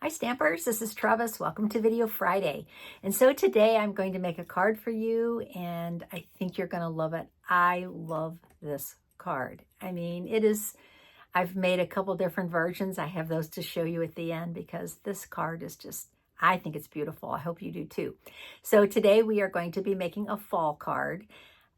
Hi Stampers, this is Trevis. Welcome to Video Friday. And so today I'm going to make a card for you and I think you're going to love it. I love this card. I mean, I've made a couple different versions. I have those to show you at the end because this card is just, I think it's beautiful. I hope you do too. So today we are going to be making a fall card.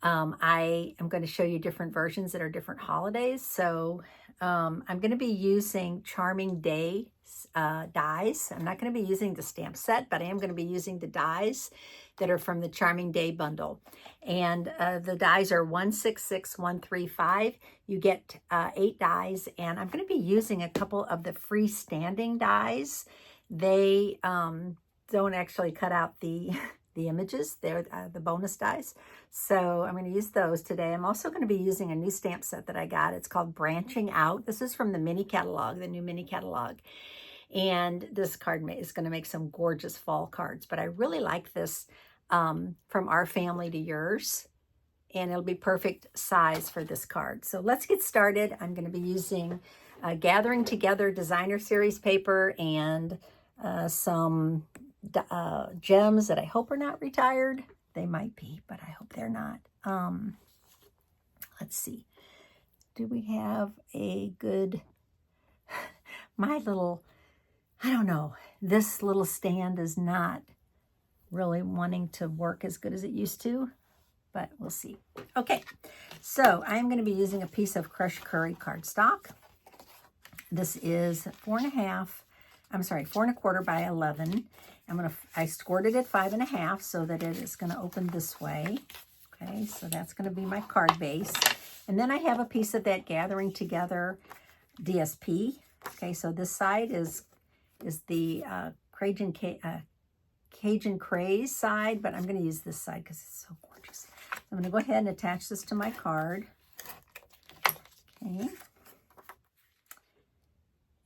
I am going to show you different versions that are different holidays. So I'm going to be using Charming Day dies. I'm not going to be using the stamp set, but I am going to be using the dies that are from the Charming Day bundle. And the dies are 166135. You get 8 dies, and I'm going to be using a couple of the freestanding dies. They don't actually cut out the images. They're the bonus dies. So I'm going to use those today. I'm also going to be using a new stamp set that I got. It's called Branching Out. This is from the mini catalog, the new mini catalog. And this card is going to make some gorgeous fall cards. But I really like this From Our Family to Yours. And it'll be perfect size for this card. So let's get started. I'm going to be using Gathering Together Designer Series paper and some gems that I hope are not retired. They might be, but I hope they're not. Let's see. Do we have a good, I don't know. This little stand is not really wanting to work as good as it used to, but we'll see. Okay, so I'm going to be using a piece of crushed curry cardstock. This is 4.25 by 11. I scored it at 5.5 so that it is going to open this way. Okay, so that's going to be my card base. And then I have a piece of that Gathering Together DSP. Okay, so this side is the Cajun Craze side, but I'm going to use this side because it's so gorgeous. So I'm going to go ahead and attach this to my card. Okay.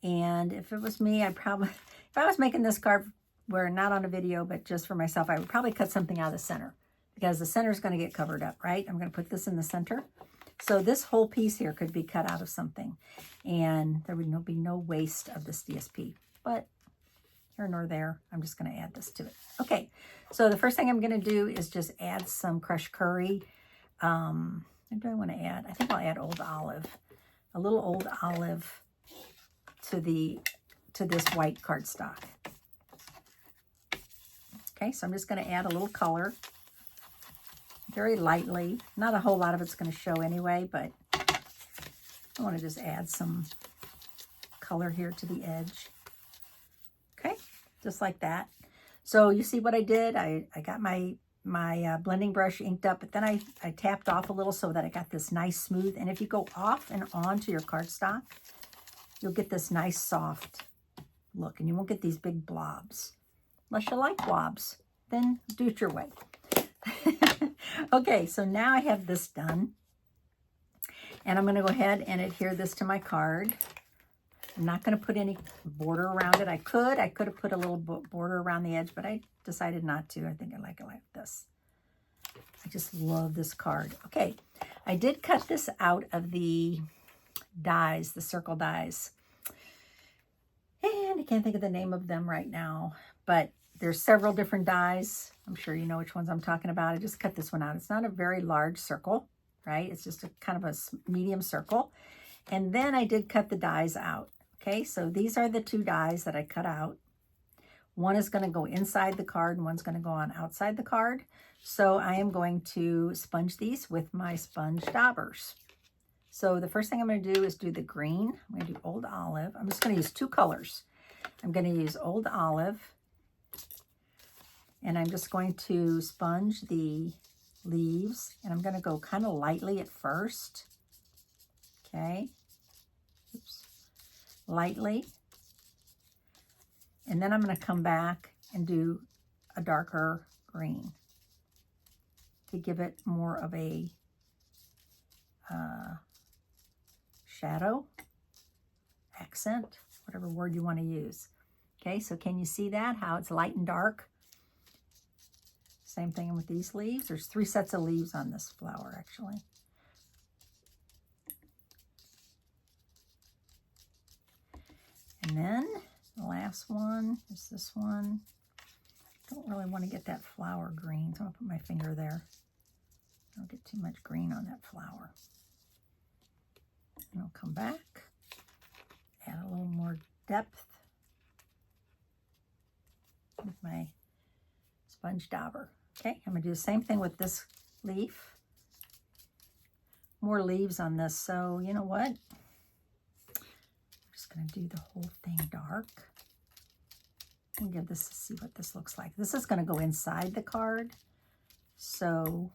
And if it was me, if I was making this card where not on a video, but just for myself, I would probably cut something out of the center because the center is going to get covered up, right? I'm going to put this in the center. So this whole piece here could be cut out of something and there would be no waste of this DSP, but here nor there, I'm just going to add this to it. Okay, so the first thing I'm going to do is just add some crushed curry. What do I want to add? I think I'll add Old Olive, a little Old Olive to this white cardstock. Okay, so I'm just going to add a little color very lightly. Not a whole lot of it's going to show anyway, but I want to just add some color here to the edge. Okay, just like that. So you see what I did? I got my blending brush inked up, but then I tapped off a little so that I got this nice smooth. And if you go off and on to your cardstock, you'll get this nice soft look, and you won't get these big blobs. Unless you like blobs, then do it your way. Okay, so now I have this done. And I'm going to go ahead and adhere this to my card. I'm not going to put any border around it. I could have put a little border around the edge, but I decided not to. I think I like it like this. I just love this card. Okay, I did cut this out of the dies, the circle dies. And I can't think of the name of them right now, but there's several different dies. I'm sure you know which ones I'm talking about. I just cut this one out. It's not a very large circle, right? It's just a kind of a medium circle. And then I did cut the dies out. Okay, so these are the 2 dies that I cut out. One is going to go inside the card and one's going to go on outside the card. So I am going to sponge these with my sponge daubers. So the first thing I'm going to do is do the green. I'm going to do Old Olive. I'm just going to use 2 colors. I'm going to use Old Olive. And I'm just going to sponge the leaves. And I'm going to go kind of lightly at first. Okay. Oops. Lightly. And then I'm going to come back and do a darker green to give it more of a shadow, accent, whatever word you want to use. Okay, so can you see that, how it's light and dark? Same thing with these leaves. There's 3 sets of leaves on this flower, actually. And then the last last one is this one. Don't really want to get that flower green, so I'll put my finger there. Don't get too much green on that flower. And I'll come back, add a little more depth with my sponge dauber. Okay, I'm going to do the same thing with this leaf. More leaves on this, so you know what? I'm just going to do the whole thing dark. And give this to see what this looks like. This is going to go inside the card, so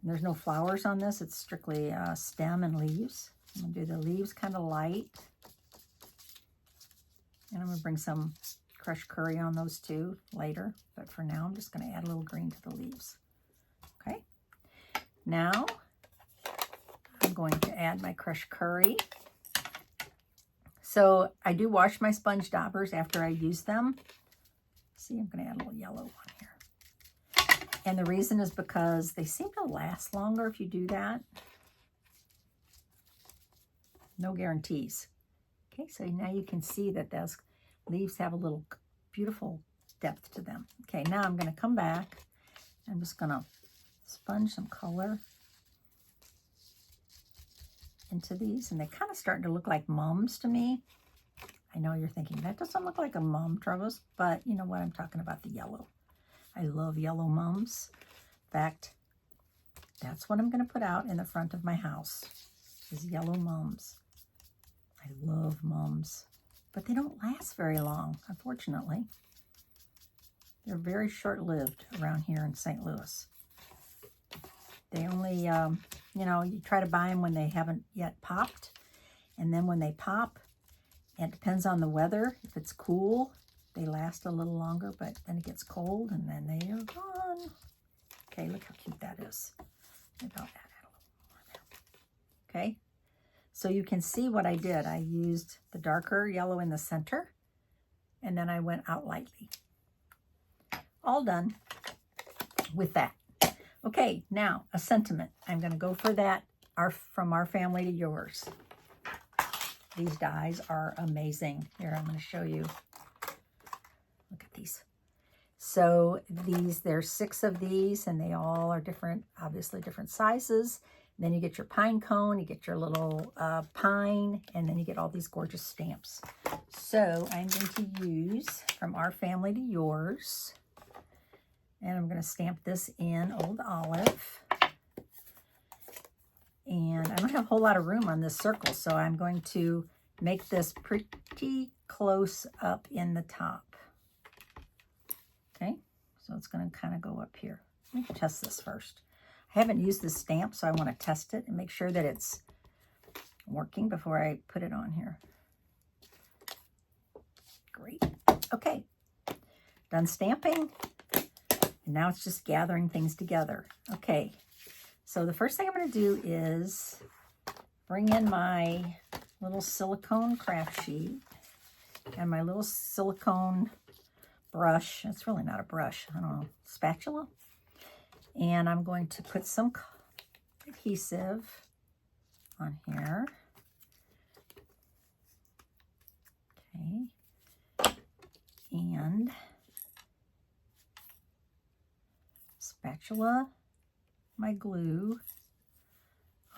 there's no flowers on this. It's strictly stem and leaves. I'm going to do the leaves kind of light. And I'm going to bring some crushed curry on those too later. But for now, I'm just going to add a little green to the leaves. Okay. Now, I'm going to add my crushed curry. So I do wash my sponge daubers after I use them. See, I'm going to add a little yellow on here. And the reason is because they seem to last longer if you do that. No guarantees. Okay, so now you can see that those leaves have a little beautiful depth to them. Okay, now I'm going to come back. I'm just going to sponge some color into these, and they're kind of starting to look like mums to me. I know you're thinking, that doesn't look like a mum, Trevis, but you know what? I'm talking about the yellow. I love yellow mums. In fact, that's what I'm going to put out in the front of my house, is yellow mums. I love mums, but they don't last very long, unfortunately. They're very short-lived around here in St. Louis. They only, you know, you try to buy them when they haven't yet popped, and then when they pop, it depends on the weather. If it's cool, they last a little longer, but then it gets cold, and then they are gone. Okay, look how cute that is. Maybe I'll add a little more there. Okay, so you can see what I did. I used the darker yellow in the center, and then I went out lightly. All done with that. Okay, now a sentiment. I'm going to go for that. From our family to yours. These dies are amazing. Here, I'm going to show you. Look at these. So there's 6 of these, and they all are different, obviously different sizes. And then you get your pine cone, you get your little pine, and then you get all these gorgeous stamps. So I'm going to use from our family to yours. And I'm going to stamp this in Old Olive. And I don't have a whole lot of room on this circle, so I'm going to make this pretty close up in the top. Okay, so it's going to kind of go up here. Let me test this first. I haven't used this stamp, so I want to test it and make sure that it's working before I put it on here. Great. Okay, done stamping. And now it's just gathering things together. Okay, so the first thing I'm going to do is bring in my little silicone craft sheet and my little silicone brush. It's really not a brush, I don't know, spatula. And I'm going to put some adhesive on here. Okay, and spatula my glue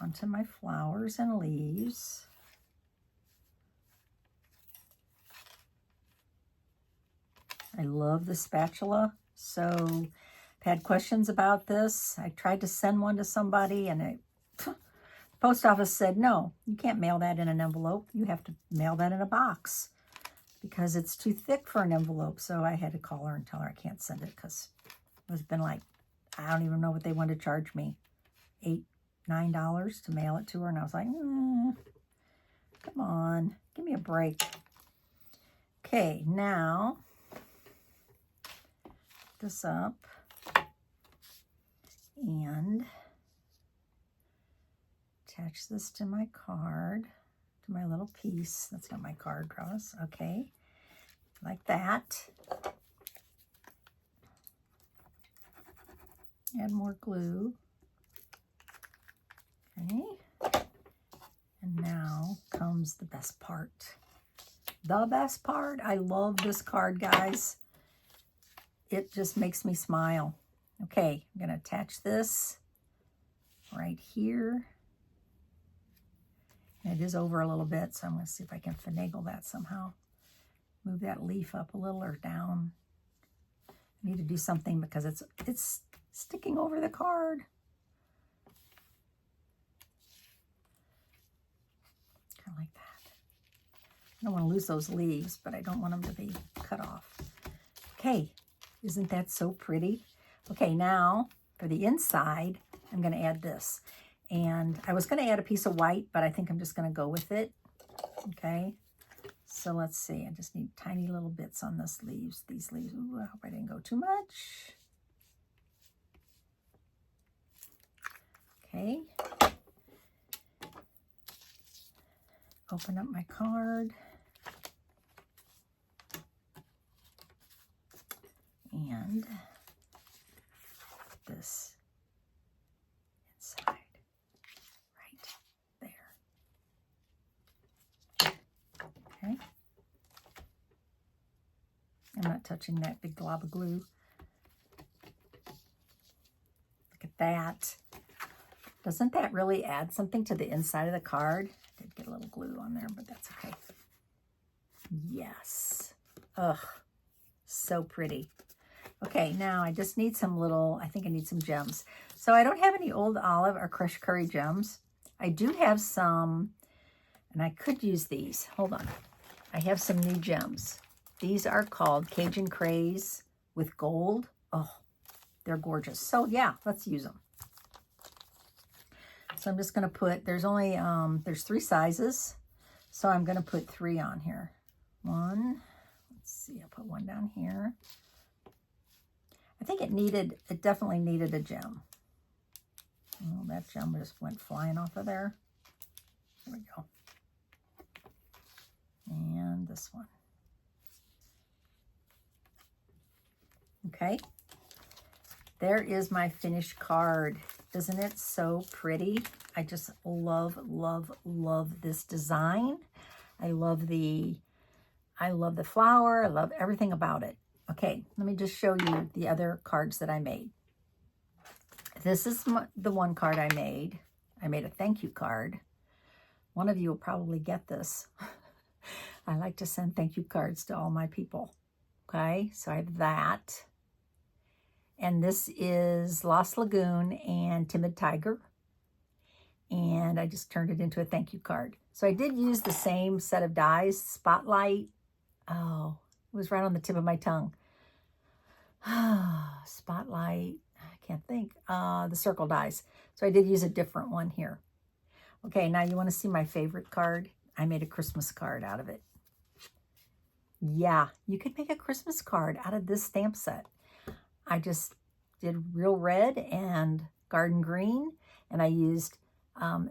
onto my flowers and leaves. I love the spatula. So I've had questions about this. I tried to send one to somebody, and the post office said, no, you can't mail that in an envelope. You have to mail that in a box because it's too thick for an envelope. So I had to call her and tell her I can't send it because it's been like, I don't even know what they wanted to charge me, $8, $9 to mail it to her. And I was like, come on, give me a break. Okay, now this up and attach this to my card, to my little piece. That's not my card, Trevis. Okay, like that. Add more glue. Okay. And now comes the best part. the best part. I love this card, guys. It just makes me smile. Okay, I'm going to attach this right here. And it is over a little bit, so I'm going to see if I can finagle that somehow. Move that leaf up a little or down. I need to do something because it's sticking over the card. Kind of like that. I don't want to lose those leaves, but I don't want them to be cut off. Okay, isn't that so pretty? Okay, now for the inside, I'm going to add this. And I was going to add a piece of white, but I think I'm just going to go with it. Okay, so let's see. I just need tiny little bits on these leaves. Ooh, I hope I didn't go too much. Okay. Open up my card. And this inside right there. Okay. I'm not touching that big glob of glue. Look at that. Doesn't that really add something to the inside of the card? I did get a little glue on there, but that's okay. Yes. Ugh. So pretty. Okay, now I just need some little, I think I need some gems. So I don't have any old olive or crushed curry gems. I do have some, and I could use these. Hold on. I have some new gems. These are called Cajun Craze with gold. Oh, they're gorgeous. So yeah, let's use them. So I'm just going to put, there's only, there's 3 sizes. So I'm going to put 3 on here. One, let's see, I'll put 1 down here. I think it definitely needed a gem. Oh, that gem just went flying off of there. There we go. And this one. Okay. There is my finished card. Isn't it so pretty? I just love, love, love this design. I love the flower. I love everything about it. Okay, let me just show you the other cards that I made. This is the one card I made. I made a thank you card. One of you will probably get this. I like to send thank you cards to all my people. Okay, so I have that. And this is Lost Lagoon and Timid Tiger. And I just turned it into a thank you card. So I did use the same set of dies, Spotlight. Oh, it was right on the tip of my tongue. Spotlight, I can't think. The circle dies. So I did use a different one here. Okay, now you want to see my favorite card? I made a Christmas card out of it. Yeah, you could make a Christmas card out of this stamp set. I just did real red and garden green, and I used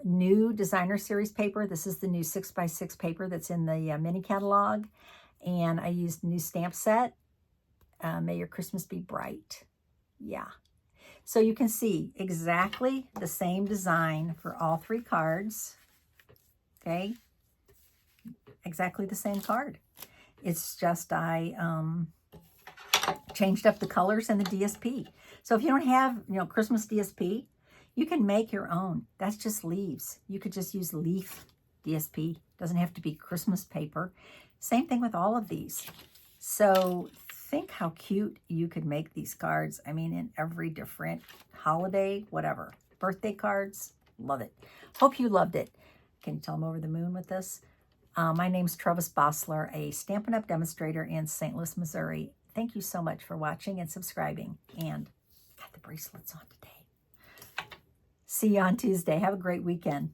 new designer series paper. This is the new 6x6 paper that's in the mini catalog. And I used new stamp set. May your Christmas be bright. Yeah. So you can see exactly the same design for all 3 cards. Okay. Exactly the same card. It's just I changed up the colors and the DSP. So if you don't have, Christmas DSP, you can make your own. That's just leaves. You could just use leaf DSP. Doesn't have to be Christmas paper. Same thing with all of these. So think how cute you could make these cards. I mean, in every different holiday, whatever. Birthday cards, love it. Hope you loved it. Can you tell I'm over the moon with this? My name's Trevis Bossler, a Stampin' Up! Demonstrator in St. Louis, Missouri. Thank you so much for watching and subscribing. And got the bracelets on today. See you on Tuesday. Have a great weekend.